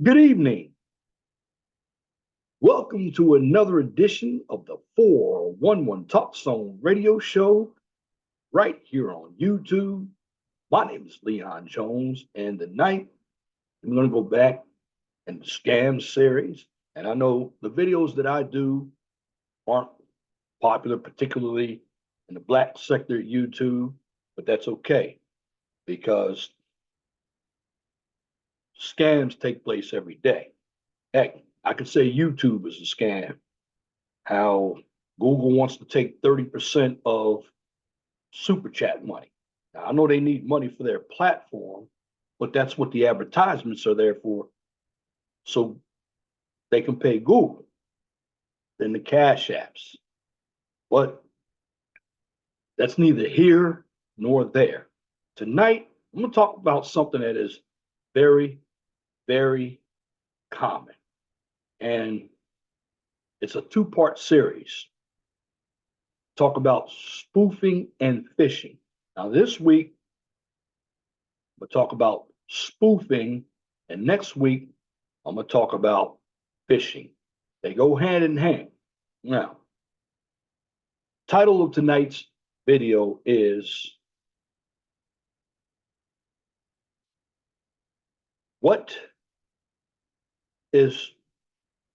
Good evening. Welcome to another edition of the 411 Talk Zone radio show right here on YouTube. My name is Leon Jones, and tonight I'm going to go back in the scam series. And I know the videos that I do aren't popular, particularly in the black sector of YouTube, but that's okay because scams take place every day. Heck, I could say YouTube is a scam. How Google wants to take 30% of super chat money. Now, I know they need money for their platform, but that's what the advertisements are there for. So they can pay Google, then the cash apps. But that's neither here nor there. Tonight, I'm going to talk about something that is very, very common. And it's a two-part series. Talk about spoofing and phishing. Now, this week, we'll talk about spoofing, and next week, I'm going to talk about phishing. They go hand in hand. Now, title of tonight's video is What is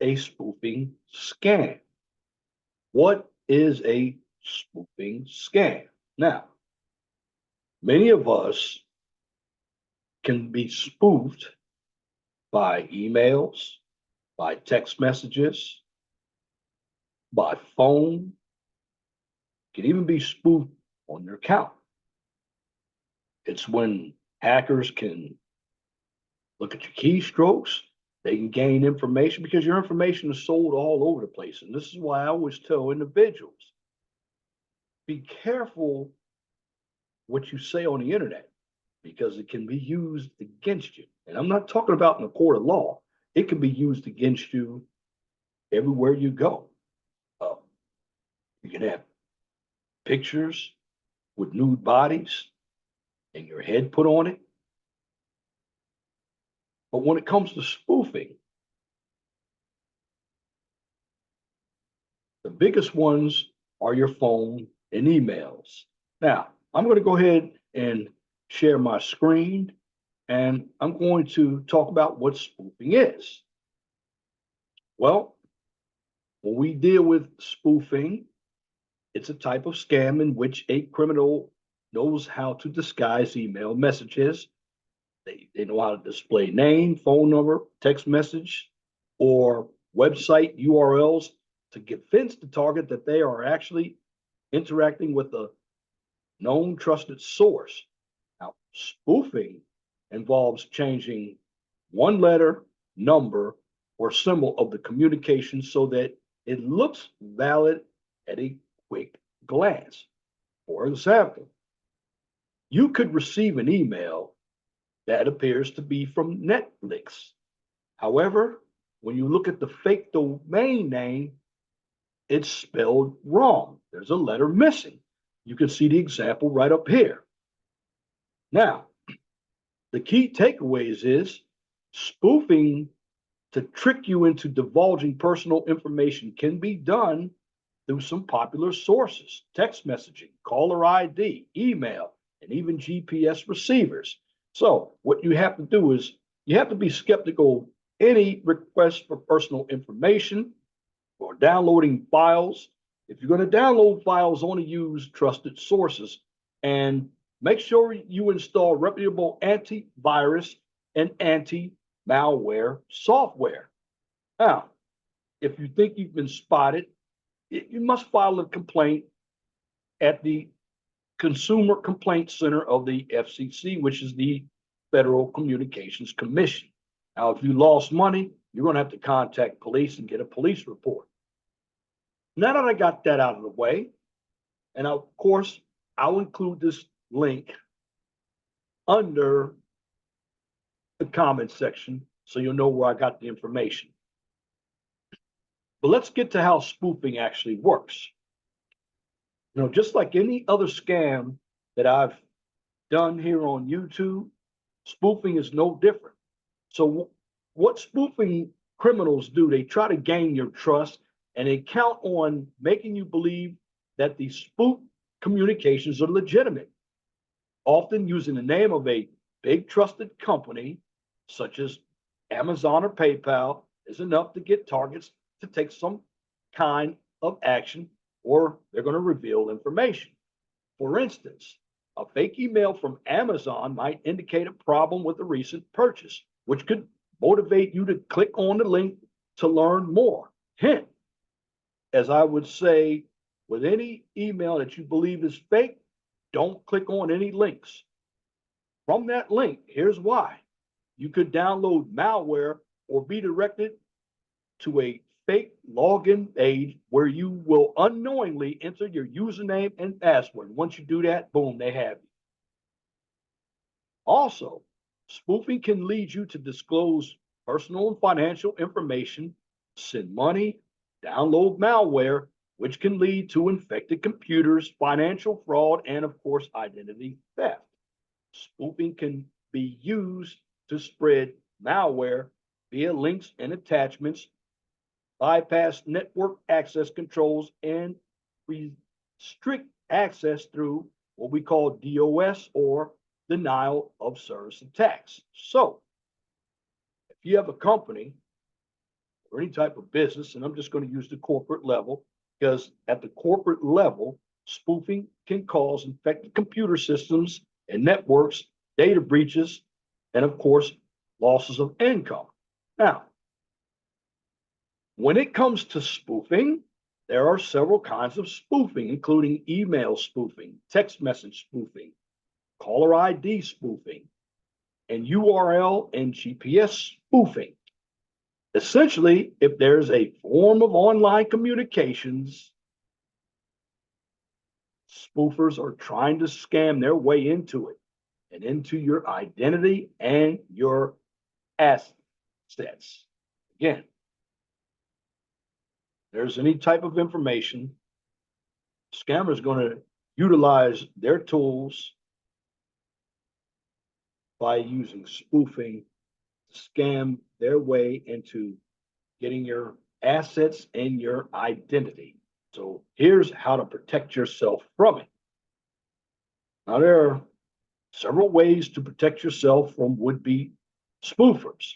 a spoofing scam? What is a spoofing scam? Now, many of us can be spoofed by emails, by text messages, by phone, can even be spoofed on your account. It's when hackers can look at your keystrokes, they can gain information because your information is sold all over the place. And this is why I always tell individuals be careful what you say on the internet because it can be used against you. And I'm not talking about in a court of law, it can be used against you everywhere you go. Uh, you can have pictures with nude bodies and your head put on it. But when it comes to spoofing, the biggest ones are your phone and emails. Now, I'm going to go ahead and share my screen, and I'm going to talk about what spoofing is. Well, when we deal with spoofing, it's a type of scam in which a criminal knows how to disguise email messages. They know how to display name, phone number, text message, or website URLs to convince the target that they are actually interacting with a known trusted source. Now, spoofing involves changing one letter, number, or symbol of the communication so that it looks valid at a quick glance. For example, you could receive an email that appears to be from Netflix. However, when you look at the fake domain name, it's spelled wrong. There's a letter missing. You can see the example right up here. Now, the key takeaways is spoofing to trick you into divulging personal information can be done through some popular sources, text messaging, caller ID, email, and even GPS receivers. So what you have to do is you have to be skeptical of any request for personal information or downloading files. If you're going to download files, only use trusted sources and make sure you install reputable antivirus and anti-malware software. Now, if you think you've been spotted, you must file a complaint at the Consumer Complaint Center of the FCC, which is the Federal Communications Commission. Now, if you lost money, you're going to have to contact police and get a police report. Now that I got that out of the way, and of course, I'll include this link under the comment section so you'll know where I got the information. But let's get to how spoofing actually works. You know, just like any other scam that I've done here on YouTube, spoofing is no different. So what spoofing criminals do, they try to gain your trust and they count on making you believe that the spoof communications are legitimate, often using the name of a big trusted company such as Amazon or PayPal is enough to get targets to take some kind of action or they're going to reveal information. For instance, a fake email from Amazon might indicate a problem with a recent purchase, which could motivate you to click on the link to learn more. Hint, as I would say, with any email that you believe is fake, don't click on any links. From that link, here's why. You could download malware or be directed to a fake login page where you will unknowingly enter your username and password. Once you do that, boom, they have you. Also, spoofing can lead you to disclose personal and financial information, send money, download malware, which can lead to infected computers, financial fraud, and of course, identity theft. Spoofing can be used to spread malware via links and attachments, bypass network access controls, and restrict access through what we call DOS or denial of service attacks. So, if you have a company or any type of business, and I'm just going to use the corporate level, because at the corporate level, spoofing can cause infected computer systems and networks, data breaches, and of course, losses of income. Now, when it comes to spoofing, there are several kinds of spoofing, including email spoofing, text message spoofing, caller ID spoofing, and URL and GPS spoofing. Essentially, if there's a form of online communications, spoofers are trying to scam their way into it and into your identity and your assets. Again, there's any type of information, scammers going to utilize their tools by using spoofing to scam their way into getting your assets and your identity. So here's how to protect yourself from it. Now, there are several ways to protect yourself from would-be spoofers.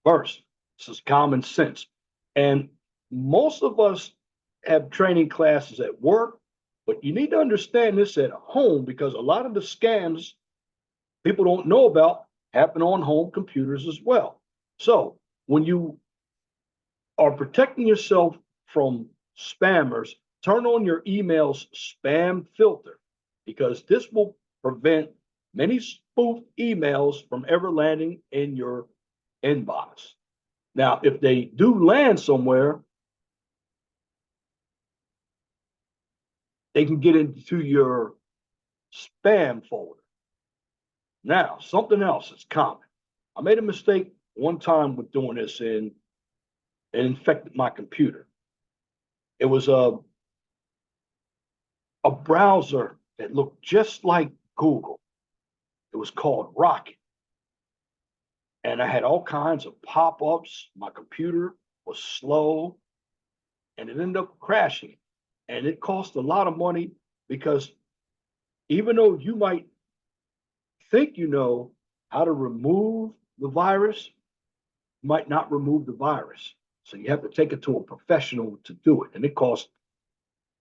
First, this is common sense. And most of us have training classes at work, but you need to understand this at home because a lot of the scams people don't know about happen on home computers as well. So when you are protecting yourself from spammers, turn on your email's spam filter because this will prevent many spoof emails from ever landing in your inbox. Now, if they do land somewhere, they can get into your spam folder. Now, something else is common. I made a mistake one time with doing this and it infected my computer. It was a browser that looked just like Google. It was called Rocket. And I had all kinds of pop-ups. My computer was slow and it ended up crashing. And it cost a lot of money because even though you might think you know how to remove the virus, you might not remove the virus. So you have to take it to a professional to do it. And it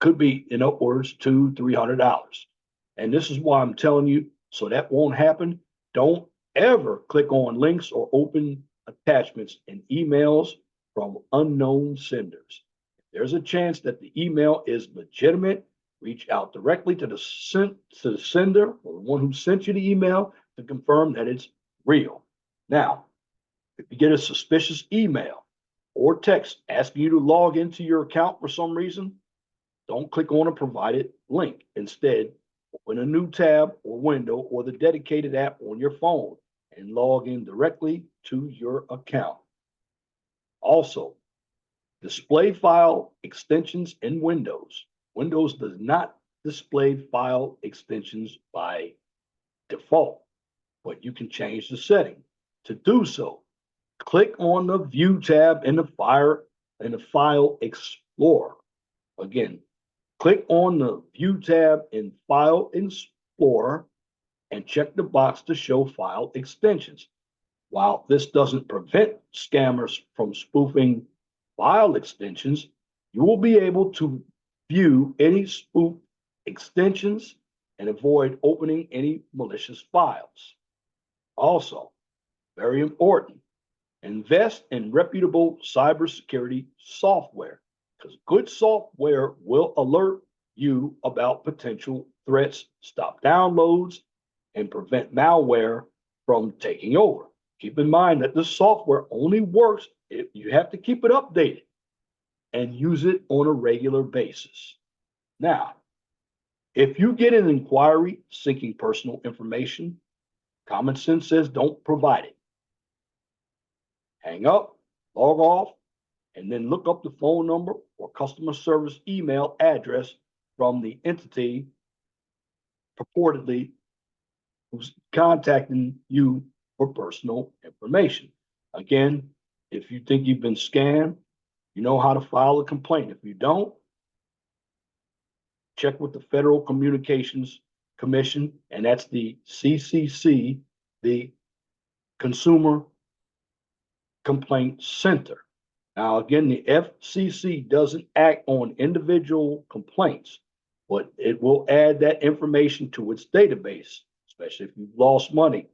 could be in upwards $200-300. And this is why I'm telling you, so that won't happen. Don't ever click on links or open attachments in emails from unknown senders. If there's a chance that the email is legitimate, reach out directly to the sender or the one who sent you the email to confirm that it's real. Now, if you get a suspicious email or text asking you to log into your account for some reason, don't click on a provided link. Instead, open a new tab or window or the dedicated app on your phone and log in directly to your account. Also, display file extensions in Windows. Windows does not display file extensions by default, but you can change the setting. To do so, click on the View tab in the File Explorer. Again, click on the View tab in File Explorer and check the box to show file extensions. While this doesn't prevent scammers from spoofing file extensions, you will be able to view any spoof extensions and avoid opening any malicious files. Also, very important, invest in reputable cybersecurity software because good software will alert you about potential threats, stop downloads, and prevent malware from taking over. Keep in mind that the software only works if you have to keep it updated and use it on a regular basis. Now, if you get an inquiry seeking personal information, common sense says don't provide it. Hang up, log off, and then look up the phone number or customer service email address from the entity purportedly who's contacting you for personal information. Again, if you think you've been scammed, you know how to file a complaint. If you don't, check with the Federal Communications Commission, and that's the CCC, the Consumer Complaint Center. Now, again, the FCC doesn't act on individual complaints, but it will add that information to its database, especially if you've lost money.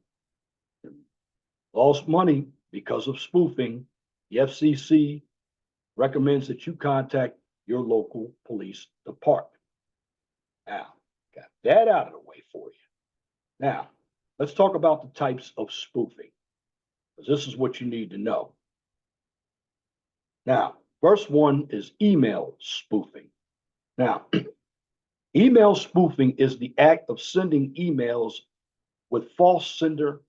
Lost money because of spoofing, the FCC recommends that you contact your local police department. Now, got that out of the way for you. Now, let's talk about the types of spoofing, because this is what you need to know. Now, first one is email spoofing. Now, email spoofing is the act of sending emails with false sender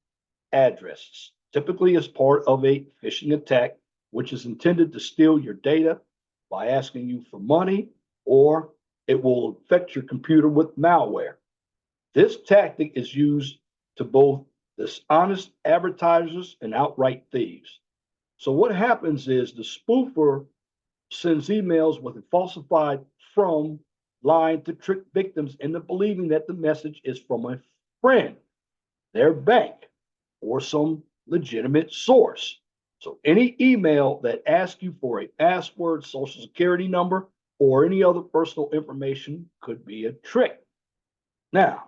addresses, typically as part of a phishing attack, which is intended to steal your data by asking you for money, or it will infect your computer with malware. This tactic is used to both dishonest advertisers and outright thieves. So what happens is the spoofer sends emails with a falsified from line to trick victims into believing that the message is from a friend, their bank, or some legitimate source. So any email that asks you for a password, social security number, or any other personal information could be a trick. Now,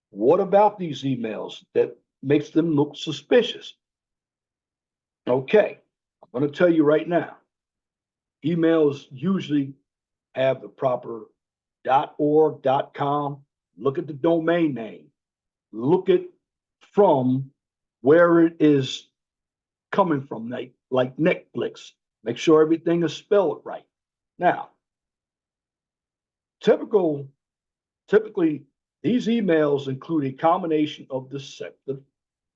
what about these emails that makes them look suspicious? Okay, I'm going to tell you right now. Emails usually have the proper .org, .com. Look at the domain name. Look at from where it is coming from, like Netflix. Make sure everything is spelled right. Now, typically, these emails include a combination of deceptive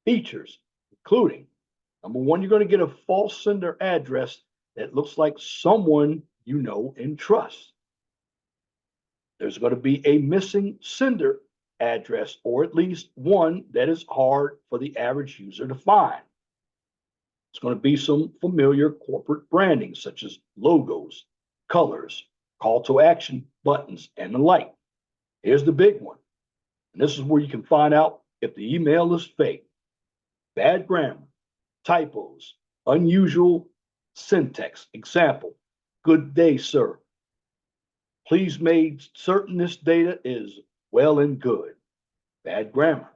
features, including number one, you're going to get a false sender address that looks like someone you know and trust. There's going to be a missing sender address, or at least one that is hard for the average user to find. It's going to be some familiar corporate branding, such as logos, colors, call to action buttons, and the like. Here's the big one. And this is where you can find out if the email is fake. Bad grammar, typos, unusual syntax. Example, good day, sir. Please make certain this data is well and good. Bad grammar.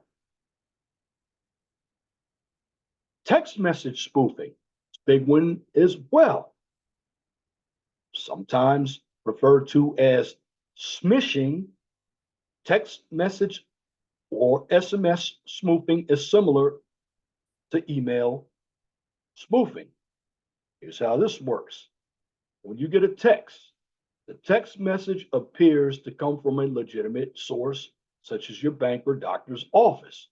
Text message spoofing, big one as well. Sometimes referred to as smishing. Text message or SMS spoofing is similar to email spoofing. Here's how this works. When you get a text, the text message appears to come from a legitimate source, such as your bank or doctor's office.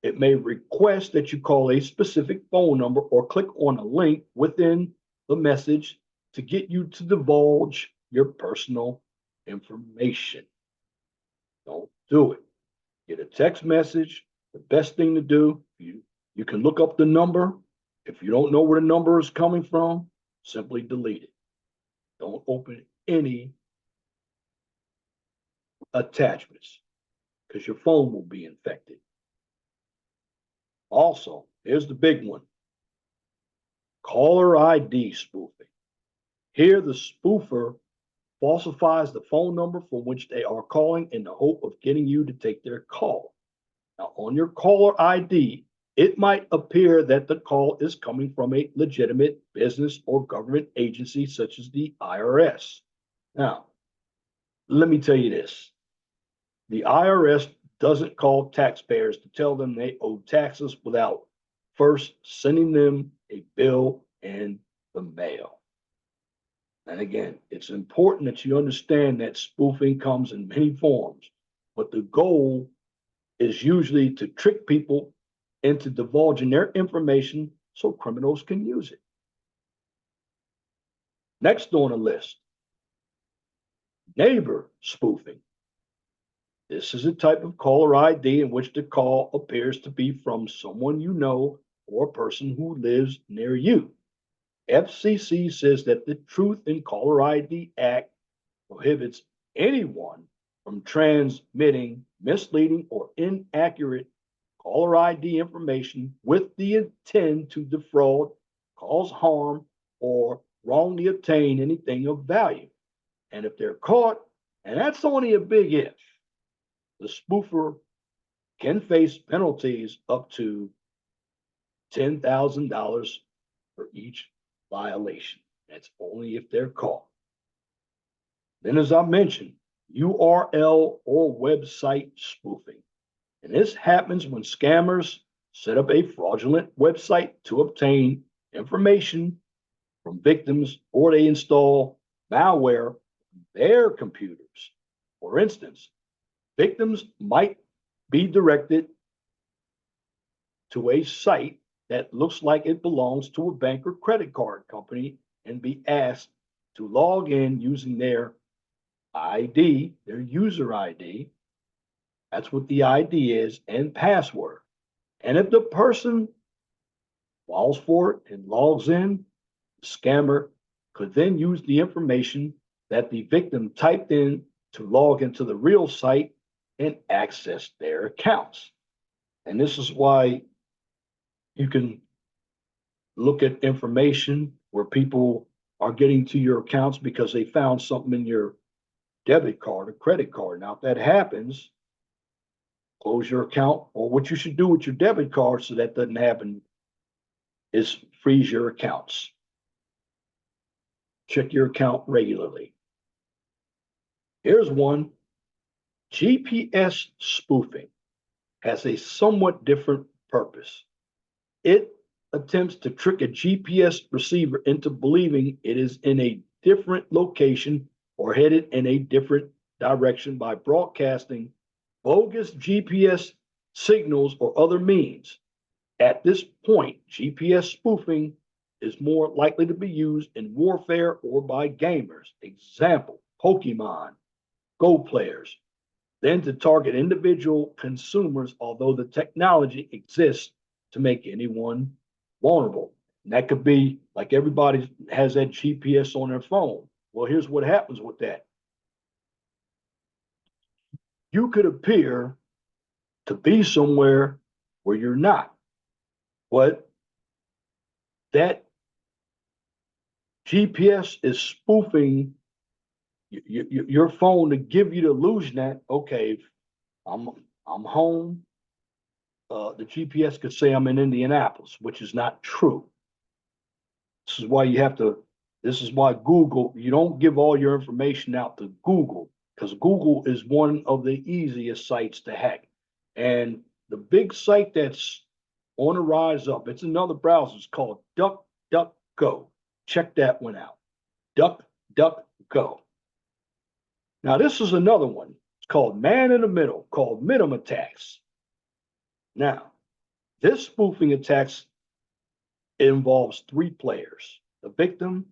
It may request that you call a specific phone number or click on a link within the message to get you to divulge your personal information. Don't do it. Get a text message. The best thing to do, you can look up the number. If you don't know where the number is coming from, simply delete it. Don't open any attachments because your phone will be infected. Also, here's the big one: caller ID spoofing. Here, the spoofer falsifies the phone number from which they are calling in the hope of getting you to take their call. Now, on your caller ID, it might appear that the call is coming from a legitimate business or government agency such as the IRS. Now, let me tell you this: the IRS doesn't call taxpayers to tell them they owe taxes without first sending them a bill in the mail. And again, it's important that you understand that spoofing comes in many forms, but the goal is usually to trick people into divulging their information so criminals can use it. Next on the list, neighbor spoofing. This is a type of caller ID in which the call appears to be from someone you know or a person who lives near you. FCC says that the Truth in Caller ID Act prohibits anyone from transmitting misleading or inaccurate caller ID information with the intent to defraud, cause harm, or wrongly obtain anything of value. And if they're caught, and that's only a big if, the spoofer can face penalties up to $10,000 for each violation. That's only if they're caught. Then, as I mentioned, URL or website spoofing. And this happens when scammers set up a fraudulent website to obtain information from victims, or they install malware on their computers. For instance, victims might be directed to a site that looks like it belongs to a bank or credit card company and be asked to log in using their ID, their user ID. That's what the ID is, and password. And if the person falls for it and logs in, the scammer could then use the information that the victim typed in to log into the real site and access their accounts. And this is why you can look at information where people are getting to your accounts because they found something in your debit card or credit card. Now, if that happens, close your account, or what you should do with your debit card so that doesn't happen is freeze your accounts. Check your account regularly. Here's one: GPS spoofing has a somewhat different purpose. It attempts to trick a GPS receiver into believing it is in a different location or headed in a different direction by broadcasting bogus GPS signals or other means. At this point, GPS spoofing is more likely to be used in warfare or by gamers, example, Pokemon, Go players, than to target individual consumers, although the technology exists to make anyone vulnerable. And that could be like everybody has that GPS on their phone. Well, here's what happens with that: you could appear to be somewhere where you're not, but that GPS is spoofing your phone to give you the illusion that, okay, I'm home. The GPS could say I'm in Indianapolis, which is not true. This is why you have to. This is why Google. You don't give all your information out to Google, because Google is one of the easiest sites to hack. And the big site that's on the rise up, it's another browser. It's called DuckDuckGo. Check that one out. DuckDuckGo. Now, this is another one. It's called Man in the Middle, called Minim attacks. Now, this spoofing attacks involves three players: the victim,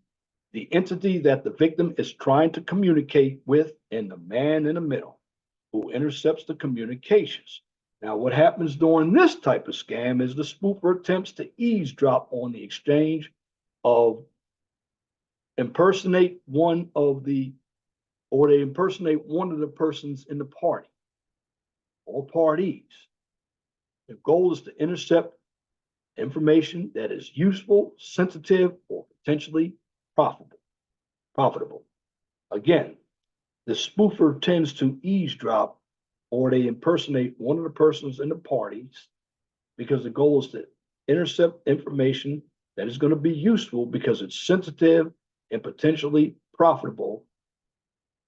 the entity that the victim is trying to communicate with, and the man in the middle who intercepts the communications. Now, what happens during this type of scam is the spoofer attempts to eavesdrop on the exchange of impersonate one of the, or they impersonate one of the persons in the party or parties. The goal is to intercept information that is useful, sensitive, or potentially profitable. Profitable. Again, the spoofer tends to eavesdrop or they impersonate one of the persons in the parties because the goal is to intercept information that is going to be useful because it's sensitive and potentially profitable.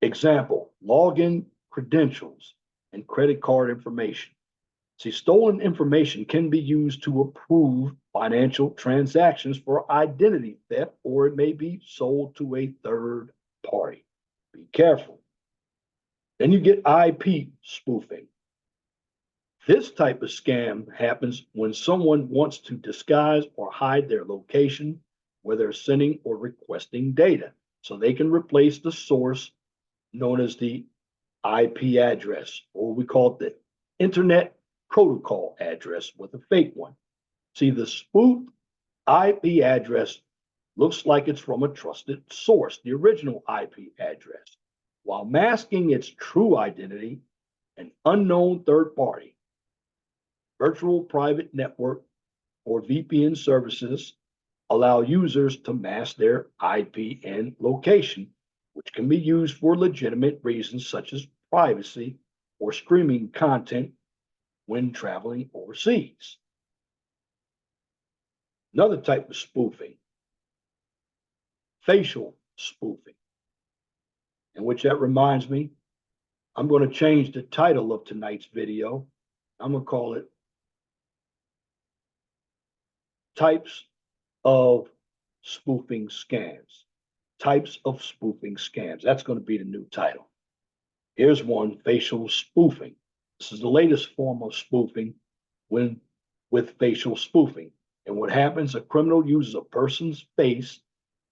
Example, login credentials and credit card information. See, stolen information can be used to approve financial transactions for identity theft, or it may be sold to a third party. Be careful. Then you get IP spoofing. This type of scam happens when someone wants to disguise or hide their location where they're sending or requesting data so they can replace the source known as the IP address, or we call it the Internet Protocol address with a fake one. See, the spoofed IP address looks like it's from a trusted source, the original IP address, while masking its true identity, an unknown third party. Virtual private network or VPN services allow users to mask their IP and location, which can be used for legitimate reasons such as privacy or streaming content when traveling overseas. Another type of spoofing, facial spoofing, in which that reminds me, I'm going to change the title of tonight's video. I'm going to call it Types of Spoofing Scams. Types of spoofing scams. That's going to be the new title. Here's one, facial spoofing. This is the latest form of spoofing with facial spoofing. And what happens, a criminal uses a person's face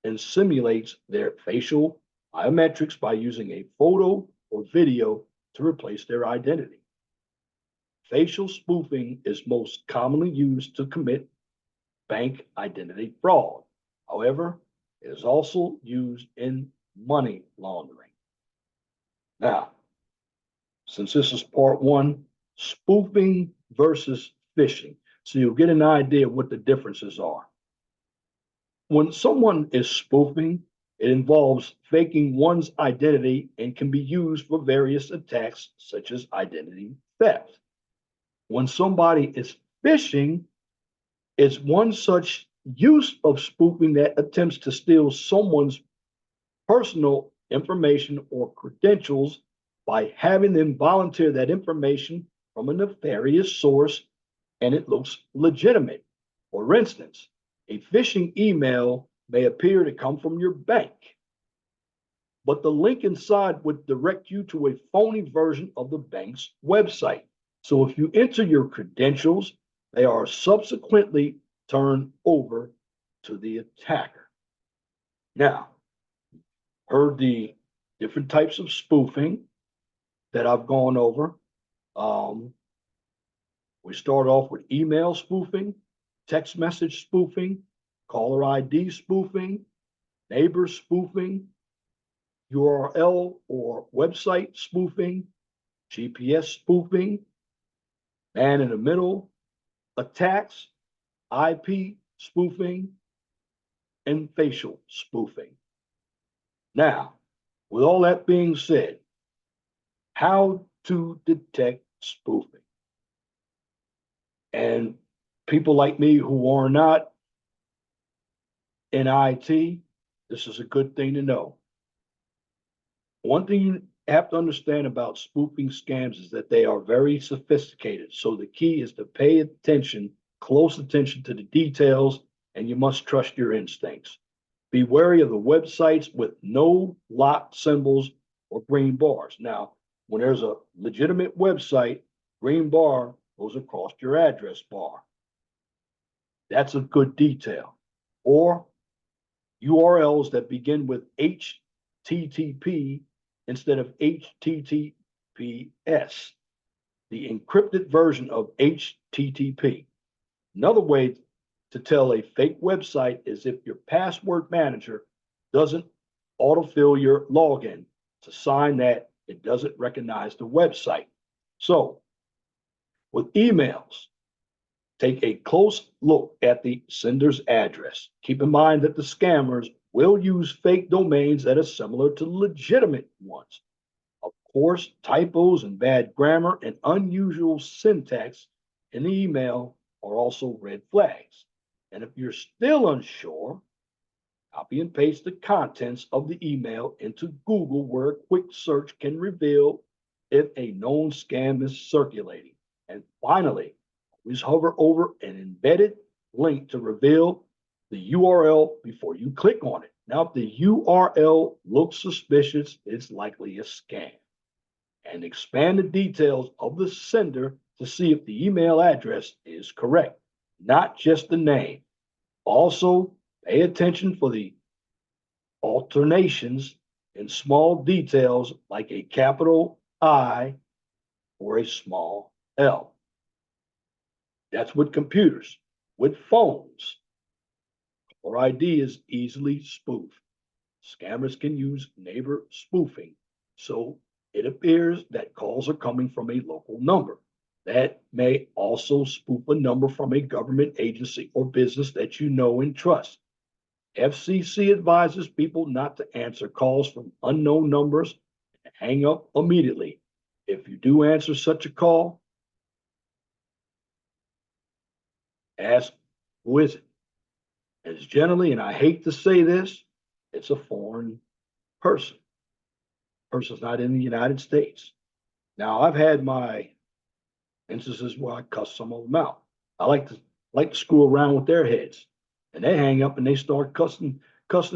and simulates their facial biometrics by using a photo or video to replace their identity. Facial spoofing is most commonly used to commit bank identity fraud. However, it is also used in money laundering. Now, since this is part one, spoofing versus phishing, so you'll get an idea of what the differences are. When someone is spoofing, it involves faking one's identity and can be used for various attacks, such as identity theft. When somebody is phishing, it's one such use of spoofing that attempts to steal someone's personal information or credentials by having them volunteer that information from a nefarious source and it looks legitimate. For instance, a phishing email may appear to come from your bank, but the link inside would direct you to a phony version of the bank's website. So if you enter your credentials, they are subsequently turned over to the attacker. Now, heard the different types of spoofing that I've gone over. We start off with email spoofing, text message spoofing, caller ID spoofing, neighbor spoofing, URL or website spoofing, GPS spoofing, man in the middle attacks, IP spoofing, and facial spoofing. Now, with all that being said, how to detect spoofing? And people like me who are not in IT, this is a good thing to know. One thing you have to understand about spoofing scams is that they are very sophisticated. So the key is to pay attention, close attention to the details, and you must trust your instincts. Be wary of the websites with no lock symbols or green bars. Now, when there's a legitimate website, green bar goes across your address bar. That's a good detail. Or URLs that begin with HTTP instead of HTTPS. the encrypted version of HTTP. Another way to tell a fake website is if your password manager doesn't autofill your login. It's a sign that it doesn't recognize the website. So, with emails, take a close look at the sender's address. Keep in mind that the scammers will use fake domains that are similar to legitimate ones. Of course, typos and bad grammar and unusual syntax in the email are also red flags. And if you're still unsure, copy and paste the contents of the email into Google, where a quick search can reveal if a known scam is circulating. And finally, always hover over an embedded link to reveal the URL before you click on it. Now, if the URL looks suspicious, it's likely a scam. And expand the details of the sender to see if the email address is correct, not just the name. Also, pay attention for the alternations in small details like a capital I or a small L. That's with computers. With phones, caller ID is easily spoofed. Scammers can use neighbor spoofing, so it appears that calls are coming from a local number. That may also spoof a number from a government agency or business that you know and trust. FCC advises people not to answer calls from unknown numbers and hang up immediately. If you do answer such a call, ask who is it? As generally, and I hate to say this, it's a foreign person. Person's not in the United States. Now, I've had my instances where I cuss some of them out. I like to screw around with their heads, and they hang up and they start cussing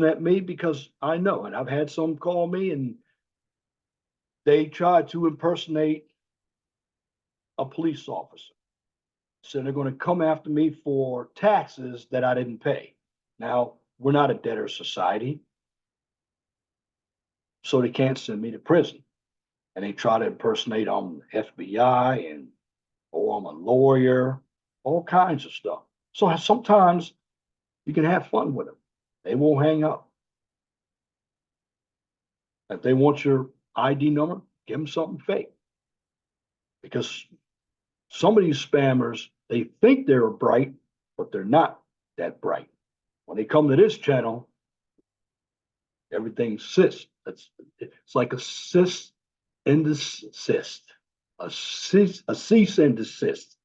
at me because I know. And I've had some call me and they try to impersonate a police officer. So they're going to come after me for taxes that I didn't pay. Now, we're not a debtor society, so they can't send me to prison. And they try to impersonate I'm FBI and oh, I'm a lawyer, all kinds of stuff. So sometimes you can have fun with them. They won't hang up. If they want your ID number, give them something fake. Because some of these spammers, they think they're bright, but they're not that bright. When they come to this channel, everything's cyst. It's like a cyst and desist, a cease and desist.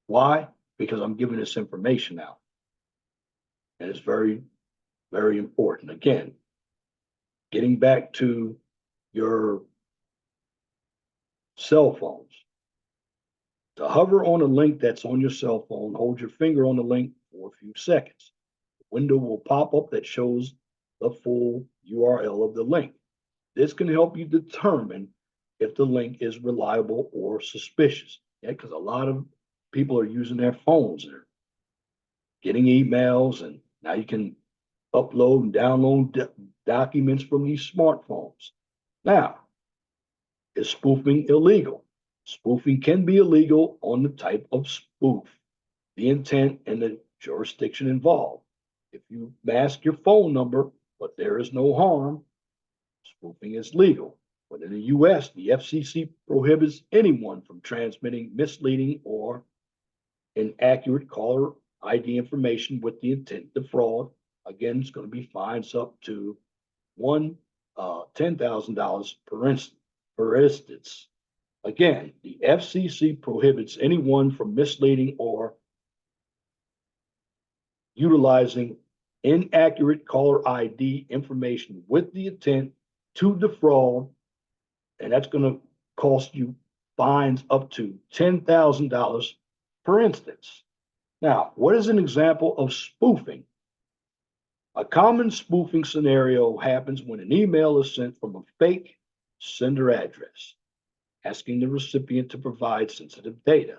Why? Because I'm giving this information out. And it's very, very important. Again, getting back to your cell phones. To hover on a link that's on your cell phone, hold your finger on the link for a few seconds. The window will pop up that shows the full URL of the link. This can help you determine if the link is reliable or suspicious. Yeah, because a lot of people are using their phones. They're getting emails, and now you can upload and download documents from these smartphones. Now, is spoofing illegal? Spoofing can be illegal on the type of spoof, the intent, and the jurisdiction involved. If you mask your phone number, but there is no harm, spoofing is legal. But in the US, the FCC prohibits anyone from transmitting misleading or inaccurate caller ID information with the intent to defraud. Again, it's going to be fines up to $10,000 per instance. Again, the FCC prohibits anyone from misleading or utilizing inaccurate caller ID information with the intent to defraud, and that's going to cost you fines up to $10,000 per instance. Now, what is an example of spoofing? A common spoofing scenario happens when an email is sent from a fake sender address, asking the recipient to provide sensitive data.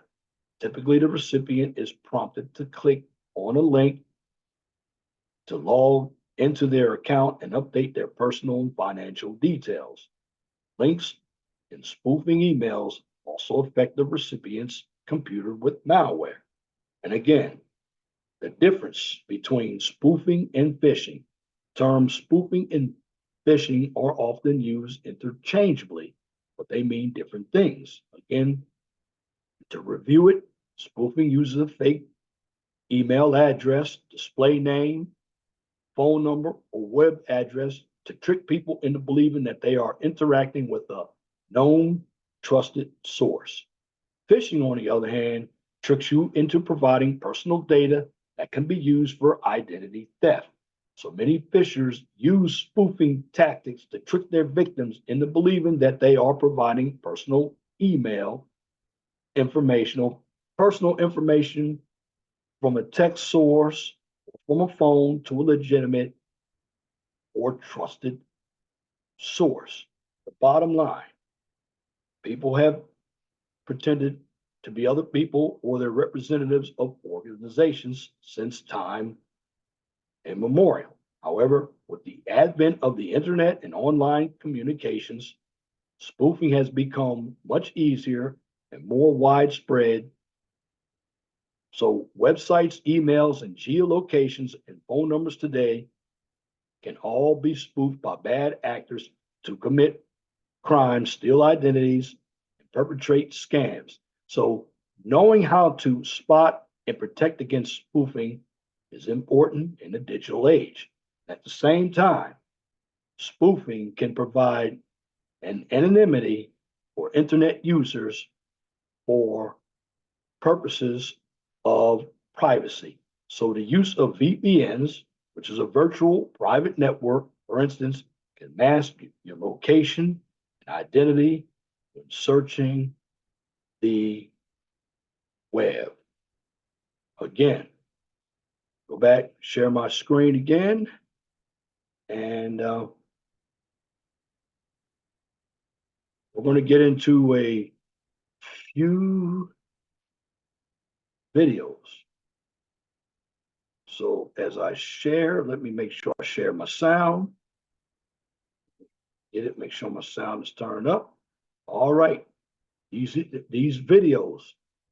Typically, the recipient is prompted to click on a link to log into their account and update their personal and financial details. Links in spoofing emails also affect the recipient's computer with malware. And again, the difference between spoofing and phishing. Terms spoofing and phishing are often used interchangeably, but they mean different things. Again, to review it, spoofing uses a fake email address, display name, phone number, or web address to trick people into believing that they are interacting with a known, trusted source. Phishing, on the other hand, tricks you into providing personal data that can be used for identity theft. So many phishers use spoofing tactics to trick their victims into believing that they are providing personal personal information from a text source, from a phone to a legitimate or trusted source. The bottom line, people have pretended to be other people or their representatives of organizations since time immemorial. However, with the advent of the internet and online communications, spoofing has become much easier and more widespread. So websites, emails, and geolocations and phone numbers today can all be spoofed by bad actors to commit crimes, steal identities, and perpetrate scams. So knowing how to spot and protect against spoofing is important in the digital age. At the same time, spoofing can provide an anonymity for internet users for purposes of privacy. So the use of VPNs, which is a virtual private network, for instance, can mask your location and identity when searching the web. Again, go back, share my screen again, and we're going to get into a few videos. So as I share, let me make sure I share my sound. Get it, make sure my sound is turned up. All right, these videos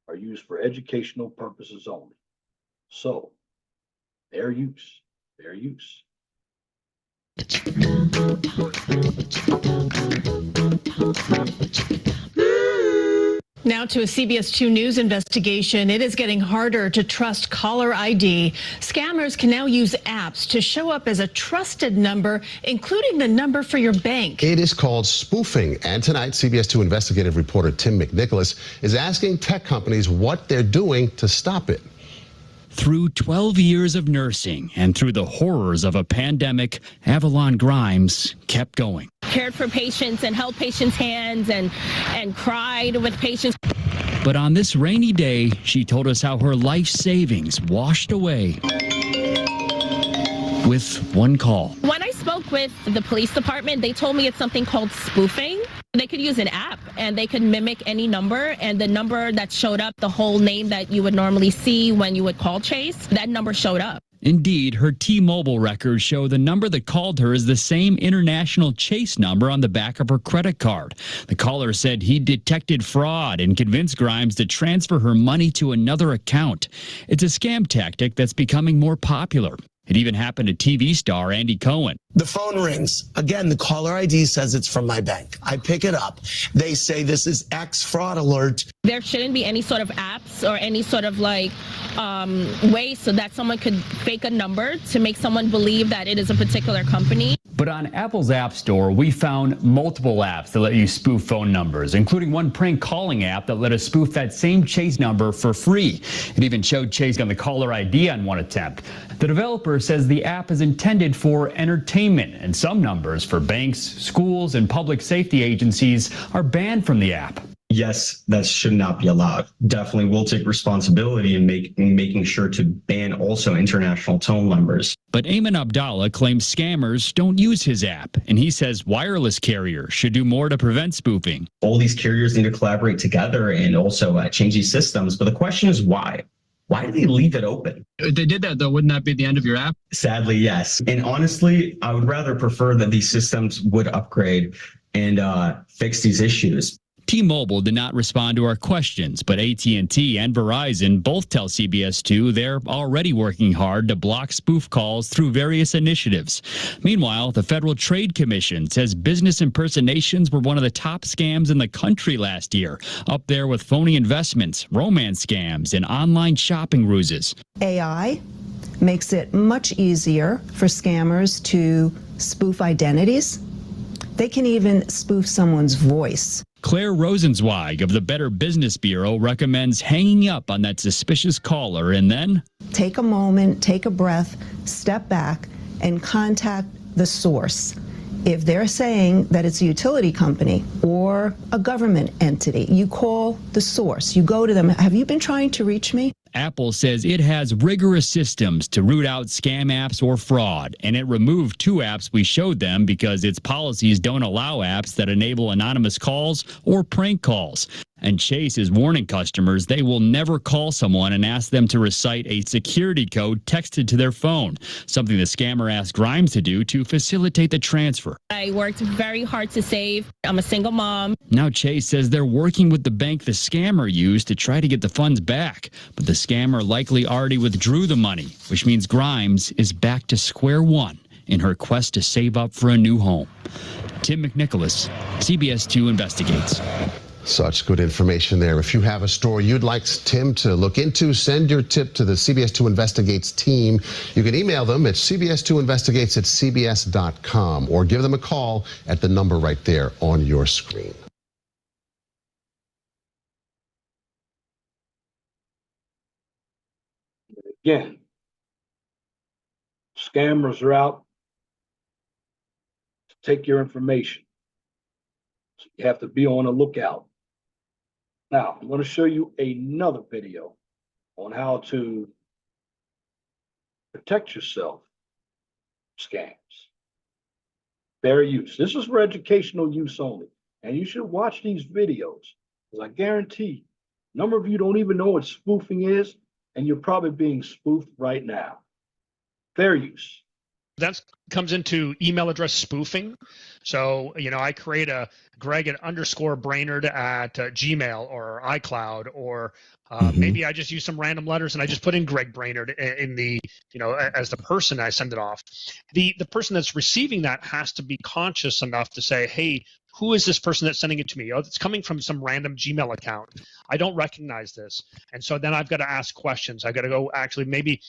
are used for educational purposes only. So their use. Now to a CBS 2 News investigation. It is getting harder to trust caller ID. Scammers can now use apps to show up as a trusted number, including the number for your bank. It is called spoofing. And tonight, CBS 2 investigative reporter Tim McNicholas is asking tech companies what they're doing to stop it. Through 12 years of nursing and through the horrors of a pandemic, Avalon Grimes kept going. Cared for patients and held patients' hands and cried with patients. But on this rainy day, she told us how her life savings washed away with one call. When I spoke with the police department, they told me it's something called spoofing. They could use an app and they could mimic any number, and the number that showed up, the whole name that you would normally see when you would call Chase, that number showed up. Indeed, her T-Mobile records show the number that called her is the same international Chase number on the back of her credit card. The caller said he detected fraud and convinced Grimes to transfer her money to another account. It's a scam tactic that's becoming more popular. It even happened to TV star Andy Cohen. The phone rings. Again, the caller ID says it's from my bank. I pick it up. They say this is X fraud alert. There shouldn't be any sort of apps or any sort of way so that someone could fake a number to make someone believe that it is a particular company. But on Apple's App Store, we found multiple apps that let you spoof phone numbers, including one prank calling app that let us spoof that same Chase number for free. It even showed Chase on the caller ID on one attempt. The developer says the app is intended for entertainment, and some numbers for banks, schools, and public safety agencies are banned from the app. Yes, that should not be allowed. Definitely will take responsibility in making sure to ban also international toll numbers. But Ayman Abdallah claims scammers don't use his app, and he says wireless carriers should do more to prevent spoofing. All these carriers need to collaborate together and also change these systems. But the question is why? Why do they leave it open? If they did that, though, wouldn't that be the end of your app? Sadly, yes. And honestly, I would rather prefer that these systems would upgrade and fix these issues. T-Mobile did not respond to our questions, but AT&T and Verizon both tell CBS2 they're already working hard to block spoof calls through various initiatives. Meanwhile, the Federal Trade Commission says business impersonations were one of the top scams in the country last year, up there with phony investments, romance scams, and online shopping ruses. AI makes it much easier for scammers to spoof identities. They can even spoof someone's voice. Claire Rosenzweig of the Better Business Bureau recommends hanging up on that suspicious caller and then Take a moment, take a breath, step back, and contact the source. If they're saying that it's a utility company or a government entity, you call the source. You go to them. Have you been trying to reach me? Apple says it has rigorous systems to root out scam apps or fraud, and it removed 2 apps we showed them because its policies don't allow apps that enable anonymous calls or prank calls. And Chase is warning customers they will never call someone and ask them to recite a security code texted to their phone, something the scammer asked Grimes to do to facilitate the transfer. I worked very hard to save. I'm a single mom. Now Chase says they're working with the bank the scammer used to try to get the funds back, but the scammer likely already withdrew the money, which means Grimes is back to square one in her quest to save up for a new home. Tim McNicholas, CBS 2 Investigates. Such good information there. If you have a story you'd like Tim to look into, send your tip to the CBS2 Investigates team. You can email them at cbs2investigates@cbs.com or give them a call at the number right there on your screen. Again, scammers are out to take your information. So you have to be on the lookout. Now, I'm going to show you another video on how to protect yourself from scams. Fair use. This is for educational use only. And you should watch these videos, because I guarantee a number of you don't even know what spoofing is, and you're probably being spoofed right now. Fair use. That comes into email address spoofing. So, I create a Greg_Brainerd at Gmail or iCloud, or maybe I just use some random letters and I just put in Greg Brainerd in the, as the person I send it off. The person that's receiving that has to be conscious enough to say, hey, who is this person that's sending it to me? Oh, it's coming from some random Gmail account. I don't recognize this. And so then I've got to ask questions. I've got to go actually maybe,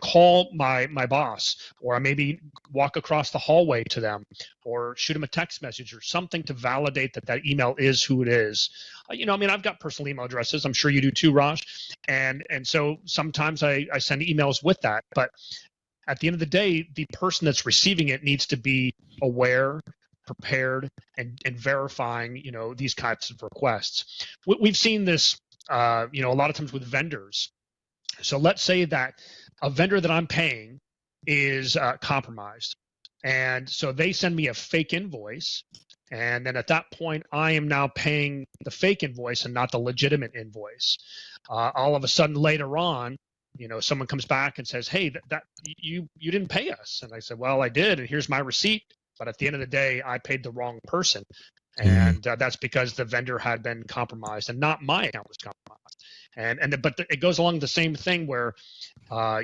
call my boss, or maybe walk across the hallway to them, or shoot them a text message or something to validate that email is who it is. I've got personal email addresses. I'm sure you do too, Raj. And so sometimes I send emails with that. But at the end of the day, the person that's receiving it needs to be aware, prepared, and verifying, these types of requests. We've seen this, a lot of times with vendors. So let's say that a vendor that I'm paying is compromised. And so they send me a fake invoice. And then at that point, I am now paying the fake invoice and not the legitimate invoice. All of a sudden later on, someone comes back and says, hey, that you didn't pay us. And I said, well, I did. And here's my receipt. But at the end of the day, I paid the wrong person. And that's because the vendor had been compromised and not my account was compromised. But it goes along the same thing where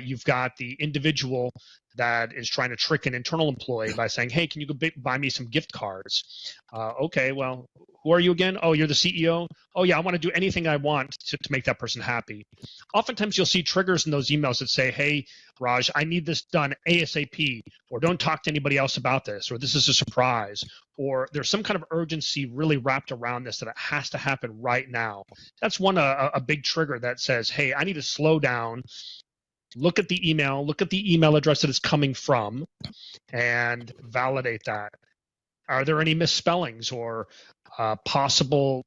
you've got the individual that is trying to trick an internal employee by saying, hey, can you go buy me some gift cards? Okay, well, who are you again? Oh, you're the CEO? Oh, yeah, I want to do anything I want to make that person happy. Oftentimes you'll see triggers in those emails that say, hey, Raj, I need this done ASAP, or don't talk to anybody else about this, or this is a surprise, or there's some kind of urgency really wrapped around this that it has to happen right now. That's a big trigger that says, hey, I need to slow down, look at the email address that it's coming from, and validate that. Are there any misspellings or possible,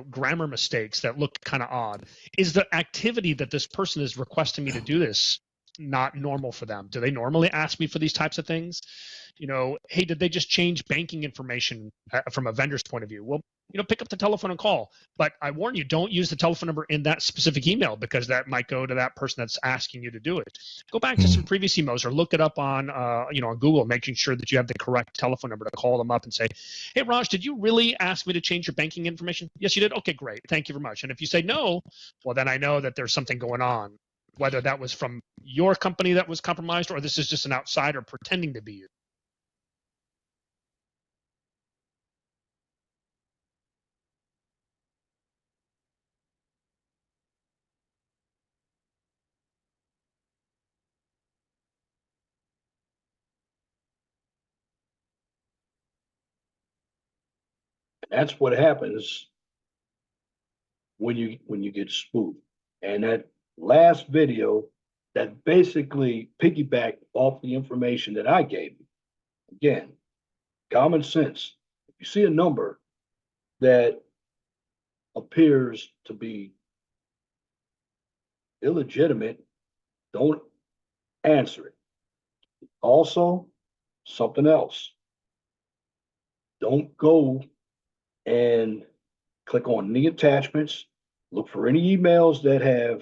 grammar mistakes that look kind of odd? Is the activity that this person is requesting me to do this not normal for them? Do they normally ask me for these types of things? Hey, did they just change banking information from a vendor's point of view? Well, pick up the telephone and call. But I warn you, don't use the telephone number in that specific email, because that might go to that person that's asking you to do it. Go back to some previous emails or look it up on, on Google, making sure that you have the correct telephone number to call them up and say, hey, Raj, did you really ask me to change your banking information? Yes, you did. Okay, great. Thank you very much. And if you say no, well, then I know that there's something going on, whether that was from your company that was compromised or this is just an outsider pretending to be you. That's what happens when you get spoofed. And that last video that basically piggybacked off the information that I gave you. Again, common sense. If you see a number that appears to be illegitimate, don't answer it. Also, something else. Don't go and click on any attachments. Look for any emails that have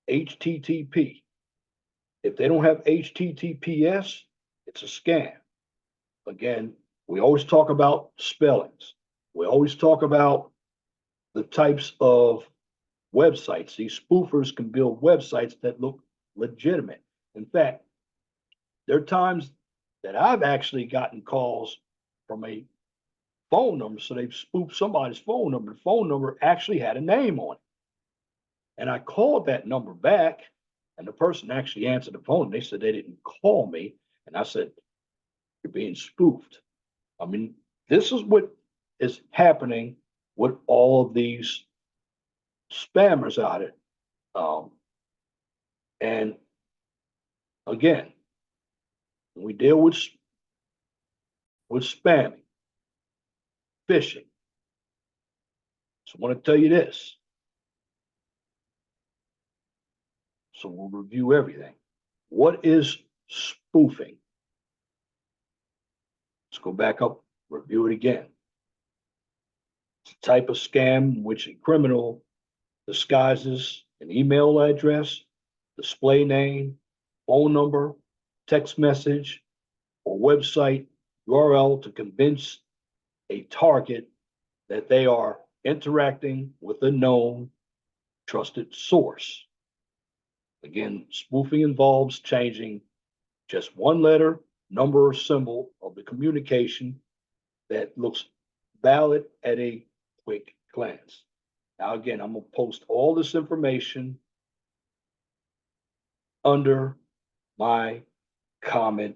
HTTP. If they don't have HTTPS, it's a scam. Again, we always talk about spellings. We always talk about the types of websites. These spoofers can build websites that look legitimate. In fact, there are times that I've actually gotten calls from a phone number. So they've spoofed somebody's phone number. The phone number actually had a name on it. And I called that number back, and the person actually answered the phone. They said they didn't call me. And I said, you're being spoofed. I mean, this is what is happening with all of these spammers out there. And again, when we deal with spamming, phishing. So I want to tell you this. So we'll review everything. What is spoofing? Let's go back up, review it again. It's a type of scam in which a criminal disguises an email address, display name, phone number, text message, or website URL to convince a target that they are interacting with a known trusted source. Again, spoofing involves changing just one letter, number, or symbol of the communication that looks valid at a quick glance. Now, again, I'm going to post all this information under my comment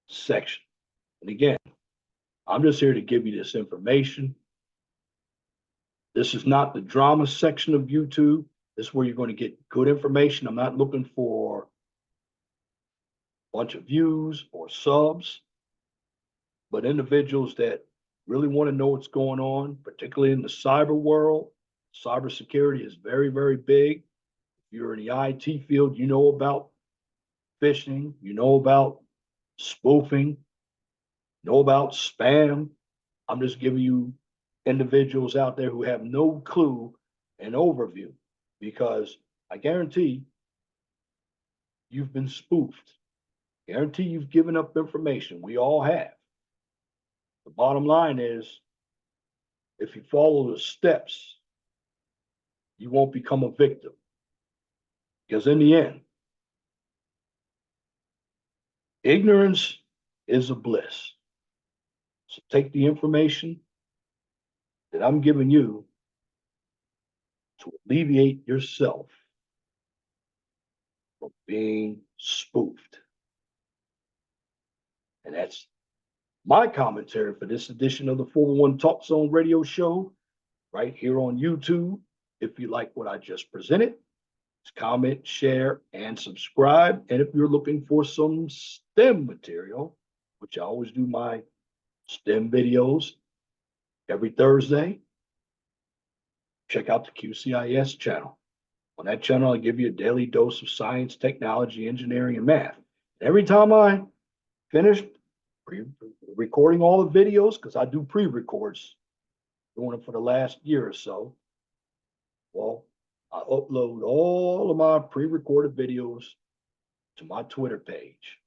section. And again, I'm just here to give you this information. This is not the drama section of YouTube. This is where you're going to get good information. I'm not looking for a bunch of views or subs, but individuals that really want to know what's going on, particularly in the cyber world. Cybersecurity is very, very big. If you're in the IT field, you know about phishing, you know about spoofing, you know about spam. I'm just giving you individuals out there who have no clue and overview, because I guarantee you've been spoofed. Guarantee you've given up information. We all have. The bottom line is, if you follow the steps, you won't become a victim. Because in the end, ignorance is a bliss. So take the information that I'm giving you to alleviate yourself from being spoofed. And that's my commentary for this edition of the 401 Talk Zone radio show right here on YouTube. If you like what I just presented, comment, share, and subscribe. And if you're looking for some STEM material, which I always do my STEM videos every Thursday, check out the QCIS channel On that channel, I give you a daily dose of science, technology, engineering, and math. Every time I finish recording all the videos, because I do pre-records, doing it for the last year or so, well, I upload all of my pre-recorded videos to my Twitter page.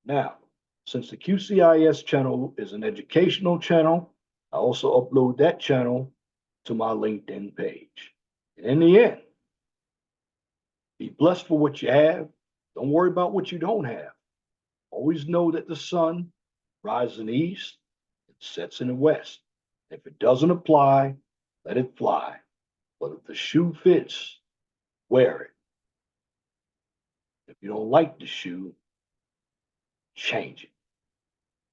Now, since the QCIS channel is an educational channel, I also upload that channel to my LinkedIn page. And in the end, be blessed for what you have. Don't worry about what you don't have. Always know that the sun rises in the east and sets in the west. If it doesn't apply, let it fly. But if the shoe fits, wear it. If you don't like the shoe, change it.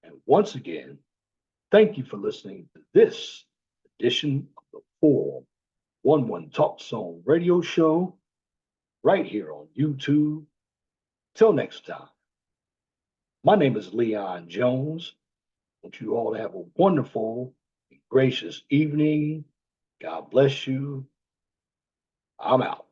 And once again, thank you for listening to this edition of the 411 Talk Zone radio show right here on YouTube. Till next time, my name is Leon Jones. I want you all to have a wonderful and gracious evening. God bless you. I'm out.